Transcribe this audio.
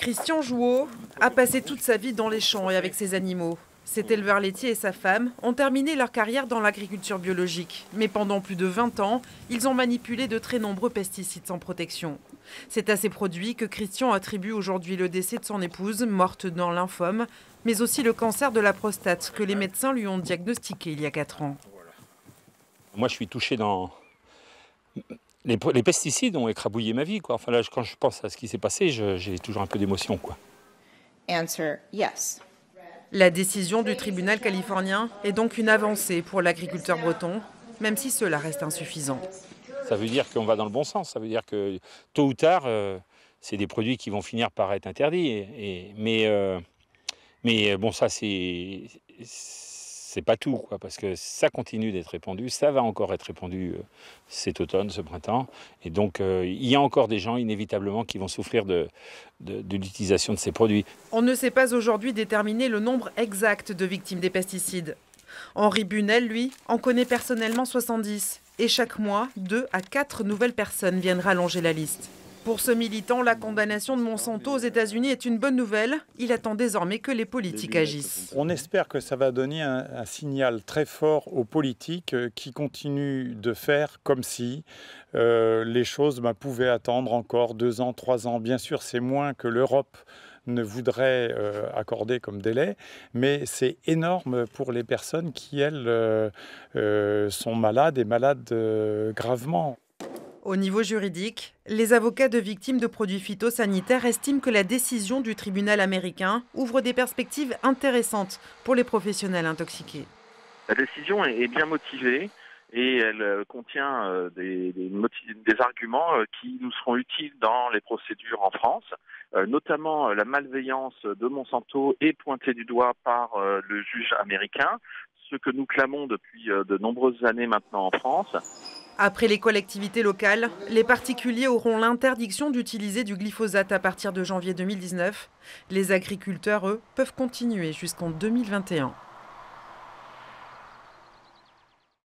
Christian Jouot a passé toute sa vie dans les champs et avec ses animaux. Cet éleveur laitier et sa femme ont terminé leur carrière dans l'agriculture biologique. Mais pendant plus de 20 ans, ils ont manipulé de très nombreux pesticides sans protection. C'est à ces produits que Christian attribue aujourd'hui le décès de son épouse, morte d'un lymphome, mais aussi le cancer de la prostate que les médecins lui ont diagnostiqué il y a 4 ans. Moi, je suis touché dans... Les pesticides ont écrabouillé ma vie, quoi. Enfin, là, quand je pense à ce qui s'est passé, j'ai toujours un peu d'émotion, quoi. Answer, yes. La décision du tribunal californien est donc une avancée pour l'agriculteur breton, même si cela reste insuffisant. Ça veut dire qu'on va dans le bon sens. Ça veut dire que tôt ou tard, c'est des produits qui vont finir par être interdits. Mais bon, ça, c'est pas tout, quoi, parce que ça continue d'être répandu. Ça va encore être répandu cet automne, ce printemps. Et donc, il y a encore des gens, inévitablement, qui vont souffrir de l'utilisation de ces produits. On ne sait pas aujourd'hui déterminer le nombre exact de victimes des pesticides. Henri Bunel, lui, en connaît personnellement 70. Et chaque mois, 2 à 4 nouvelles personnes viennent rallonger la liste. Pour ce militant, la condamnation de Monsanto aux États-Unis est une bonne nouvelle. Il attend désormais que les politiques agissent. On espère que ça va donner un signal très fort aux politiques qui continuent de faire comme si les choses pouvaient attendre encore 2 ans, 3 ans. Bien sûr, c'est moins que l'Europe ne voudrait accorder comme délai, mais c'est énorme pour les personnes qui, elles, sont malades et malades gravement. Au niveau juridique, les avocats de victimes de produits phytosanitaires estiment que la décision du tribunal américain ouvre des perspectives intéressantes pour les professionnels intoxiqués. La décision est bien motivée et elle contient des arguments qui nous seront utiles dans les procédures en France. Notamment la malveillance de Monsanto est pointée du doigt par le juge américain, ce que nous clamons depuis de nombreuses années maintenant en France. Après les collectivités locales, les particuliers auront l'interdiction d'utiliser du glyphosate à partir de janvier 2019. Les agriculteurs, eux, peuvent continuer jusqu'en 2021.